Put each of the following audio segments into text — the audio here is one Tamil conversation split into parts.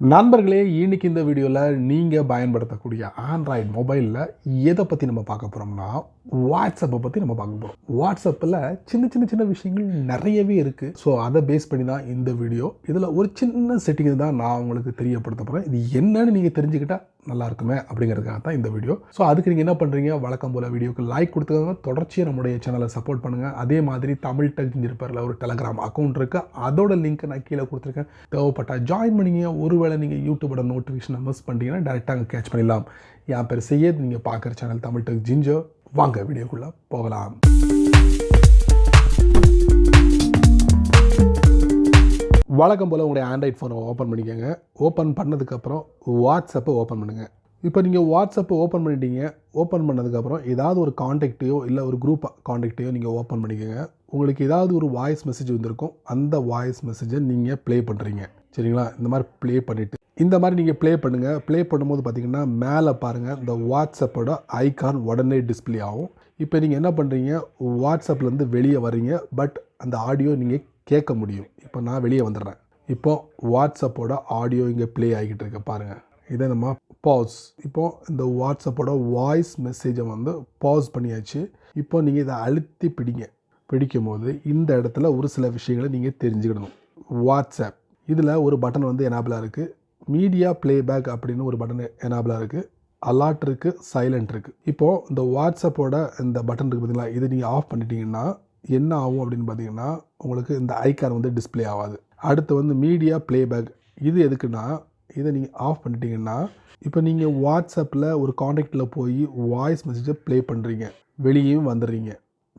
நண்பர்களே, இன்னைக்கு இந்த வீடியோவில் நீங்கள் பயன்படுத்தக்கூடிய ஆண்ட்ராய்டு மொபைலில் எதை பற்றி நம்ம பார்க்க போகிறோம்னா, வாட்ஸ்அப்பை பற்றி நம்ம பார்க்க போகிறோம். வாட்ஸ்அப்பில் சின்ன விஷயங்கள் நிறையவே இருக்குது. ஸோ அதை பேஸ் பண்ணி தான் இந்த வீடியோ. இதில் ஒரு சின்ன செட்டிங் தான் நான் உங்களுக்கு தெரியப்படுத்த போகிறேன். இது என்னன்னு நீங்கள் தெரிஞ்சுக்கிட்டால் நல்லா இருக்குமே அப்படிங்கிறதுக்காக தான் இந்த வீடியோ. ஸோ அதுக்கு நீங்கள் என்ன பண்ணுறீங்க, வழக்கம் போல் வீடியோக்கு லைக் கொடுத்துக்கோங்க, தொடர்ச்சியாக நம்முடைய சேனலை சப்போர்ட் பண்ணுங்கள். அதே மாதிரி தமிழ் டெக் இருப்பார்ல ஒரு டெலகிராம் அக்கௌண்ட் இருக்குது, அதோட லிங்க்கை நான் கீழே கொடுத்துருக்கேன். தேவைப்பட்டால் ஜாயின் பண்ணிங்க. ஒருவேளை நீங்கள் யூடியூபோட நோட்டிஃபிகேஷனை மிஸ் பண்ணிட்டீங்கன்னா டேரெக்டாக அங்கே கேட்ச் பண்ணிடலாம். என் பேர் செய்யது, நீங்கள் பார்க்குற சேனல் தமிழ் டெக் ஜிஞ்சோ. வாங்க வீடியோக்குள்ளே போகலாம். வழக்கம் போல் உங்களுடைய ஆண்ட்ராய்ட் ஃபோனை ஓப்பன் பண்ணிக்கோங்க. ஓப்பன் பண்ணதுக்கப்புறம் வாட்ஸ்அப்பை ஓப்பன் பண்ணுங்கள். இப்போ நீங்கள் வாட்ஸ்அப்பை ஓப்பன் பண்ணிட்டீங்க. ஓப்பன் பண்ணதுக்கப்புறம் ஏதாவது ஒரு காண்டாக்டையோ இல்லை ஒரு குரூப் காண்டாக்டையோ நீங்கள் ஓப்பன் பண்ணிக்கோங்க. உங்களுக்கு ஏதாவது ஒரு வாய்ஸ் மெசேஜ் வந்திருக்கும். அந்த வாய்ஸ் மெசேஜை நீங்கள் ப்ளே பண்ணுறீங்க. சரிங்களா? இந்த மாதிரி ப்ளே பண்ணிவிட்டு இந்த மாதிரி நீங்கள் ப்ளே பண்ணுங்கள். ப்ளே பண்ணும்போது பார்த்தீங்கன்னா மேலே பாருங்கள், இந்த வாட்ஸ்அப்போட ஐகான் உடனே டிஸ்பிளே ஆகும். இப்போ நீங்கள் என்ன பண்ணுறீங்க, வாட்ஸ்அப்லேருந்து வெளியே வர்றீங்க. பட் அந்த ஆடியோ நீங்கள் கேட்க முடியும். இப்போ நான் வெளியே வந்துடுறேன். இப்போ வாட்ஸ்அப்போட ஆடியோ இங்கே ப்ளே ஆகிக்கிட்டு இருக்கு பாருங்கள். இதை நம்ம பாஸ். இப்போது இந்த வாட்ஸ்அப்போட வாய்ஸ் மெசேஜை வந்து பாஸ் பண்ணியாச்சு. இப்போ நீங்கள் இதை அழுத்தி பிடிக்கும் போது இந்த இடத்துல ஒரு சில விஷயங்களை நீங்கள் தெரிஞ்சுக்கிடணும். வாட்ஸ்அப் இதில் ஒரு பட்டன் வந்து எனேபிளாக இருக்குது. மீடியா ப்ளேபேக் அப்படின்னு ஒரு பட்டன் எனேபிளாக இருக்குது. அலார்ட் இருக்குது, சைலண்ட் இருக்குது. இப்போது இந்த வாட்ஸ்அப்போட இந்த பட்டன் இருக்குது பார்த்தீங்களா, இதை நீங்கள் ஆஃப் பண்ணிட்டீங்கன்னா என்ன ஆகும் அப்படின்னு பார்த்தீங்கன்னா, உங்களுக்கு இந்த ஐகான் வந்து டிஸ்பிளே ஆகாது. அடுத்து வந்து மீடியா ப்ளேபேக், இது எதுக்குன்னா, இதை நீங்கள் ஆஃப் பண்ணிட்டீங்கன்னா இப்போ நீங்கள் வாட்ஸ்அப்பில் ஒரு காண்டாக்டில் போய் வாய்ஸ் மெசேஜை ப்ளே பண்ணுறீங்க, வெளியேயும் வந்துடுறீங்க.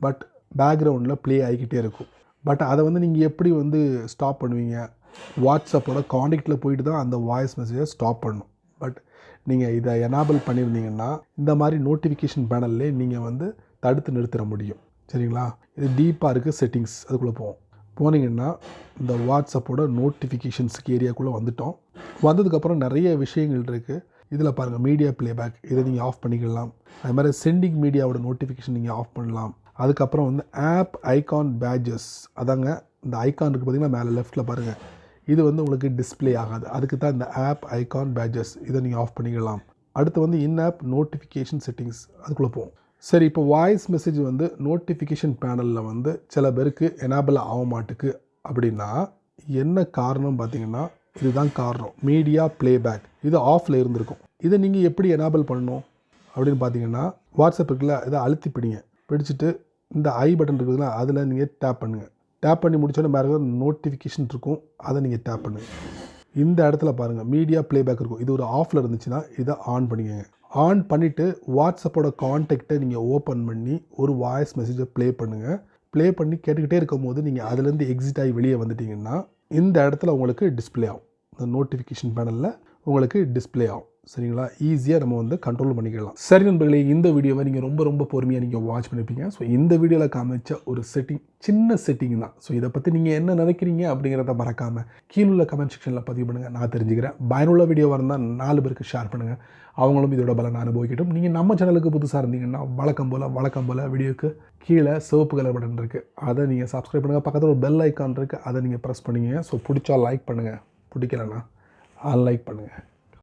பட் பேக்ரவுண்டில் ப்ளே ஆகிக்கிட்டே இருக்கும். பட் அதை வந்து நீங்கள் எப்படி வந்து ஸ்டாப் பண்ணுவீங்க, வாட்ஸ்அப்போட காண்டாக்டில் போயிட்டு தான் அந்த வாய்ஸ் மெசேஜை ஸ்டாப் பண்ணணும். பட் நீங்கள் இதை எனேபிள் பண்ணியிருந்தீங்கன்னா இந்த மாதிரி நோட்டிஃபிகேஷன் பேனல்லே நீங்கள் வந்து தடுத்து நிறுத்திட முடியும். சரிங்களா? இது டீப்பாக இருக்குது செட்டிங்ஸ். அதுக்குள்ளே போனீங்கன்னா இந்த வாட்ஸ்அப்போட நோட்டிஃபிகேஷன்ஸுக்கு ஏரியாக்குள்ளே வந்துட்டோம். வந்ததுக்கப்புறம் நிறைய விஷயங்கள் இருக்குது. இதில் பாருங்கள், மீடியா ப்ளேபேக், இதை நீங்கள் ஆஃப் பண்ணிக்கலாம். அது மாதிரி சென்டிங் மீடியாவோட நோட்டிஃபிகேஷன் நீங்கள் ஆஃப் பண்ணலாம். அதுக்கப்புறம் வந்து ஆப் ஐகான் பேட்ஜஸ், அதாங்க இந்த ஐகான் இருக்குது பார்த்தீங்கன்னா மேலே லெஃப்ட்டில் பாருங்கள், இது வந்து உங்களுக்கு டிஸ்பிளே ஆகாது. அதுக்கு தான் இந்த ஆப் ஐகான் பேட்ஜஸ், இதை நீங்கள் ஆஃப் பண்ணிக்கலாம். அடுத்து வந்து இன் ஆப் நோட்டிஃபிகேஷன் செட்டிங்ஸ், அதுக்குள்ளே போகும். சரி, இப்போ வாய்ஸ் மெசேஜ் வந்து நோட்டிஃபிகேஷன் பேனலில் வந்து சில பேருக்கு எனேபிள் ஆக மாட்டுக்கு அப்படின்னா என்ன காரணம் பார்த்தீங்கன்னா, இதுதான் காரணம். மீடியா ப்ளேபேக் இது ஆஃபில் இருந்திருக்கும். இதை நீங்கள் எப்படி எனேபிள் பண்ணணும் அப்படின்னு பார்த்தீங்கன்னா, வாட்ஸ்அப் இருக்குல்ல, இதை அழுத்தி பிடிச்சிட்டு இந்த ஐ பட்டன் இருக்குதுல்ல, அதில் நீங்கள் டேப் பண்ணுங்கள். டேப் பண்ணி முடிச்சோன்னே மேலே நோட்டிஃபிகேஷன் இருக்கும், அதை நீங்கள் டேப் பண்ணுங்கள். இந்த இடத்துல பாருங்கள் மீடியா ப்ளேபேக் இருக்கும். இது ஒரு ஆஃபில் இருந்துச்சுன்னா இதை ஆன் பண்ணிக்கோங்க. ஆன் பண்ணிவிட்டு வாட்ஸ்அப்போட காண்டாக்டை நீங்கள் ஓப்பன் பண்ணி ஒரு வாய்ஸ் மெசேஜை ப்ளே பண்ணுங்கள். ப்ளே பண்ணி கேட்டுக்கிட்டே இருக்கும் போது நீங்கள் அதுலேருந்து எக்ஸிட் ஆகி வெளியே வந்துட்டிங்கன்னா இந்த இடத்துல உங்களுக்கு டிஸ்பிளே ஆகும். இந்த நோட்டிஃபிகேஷன் பேனலில் உங்களுக்கு டிஸ்பிளே ஆகும். சரிங்களா? ஈஸியாக நம்ம வந்து கண்ட்ரோல் பண்ணிக்கலாம். சரி நண்பர்களே, இந்த வீடியோவை நீங்கள் ரொம்ப பொறுமையாக நீங்கள் வாட்ச் பண்ணியிருப்பீங்க. ஸோ இந்த வீடியோவில் காமிச்ச ஒரு சின்ன செட்டிங் தான். ஸோ இதை பற்றி நீங்கள் என்ன நினைக்கிறீங்க அப்படிங்கிறத மறக்காமல் கீழுள்ள கமெண்ட் செக்ஷனில் பதிவு பண்ணுங்கள். நான் தெரிஞ்சுக்கிறேன். பயனுள்ள வீடியோவாக இருந்தால் 4 பேருக்கு ஷேர் பண்ணுங்கள். அவங்களும் இதோட பலனை அனுபவிக்கட்டும். நீங்கள் நம்ம சேனலுக்கு புதுசாக இருந்தீங்கன்னா வழக்கம் போல் வீடியோக்கு கீழே சிவப்பு கலர் பட்டன் இருக்குது, அதை நீங்கள் சப்ஸ்கிரைப் பண்ணுங்கள். பக்கத்தில் ஒரு பெல் ஐக்கான் இருக்குது, அதை நீங்கள் ப்ரெஸ் பண்ணிங்க. ஸோ பிடிச்சா லைக் பண்ணுங்கள், பிடிக்கலன்னா அன்லைக் பண்ணுங்கள்.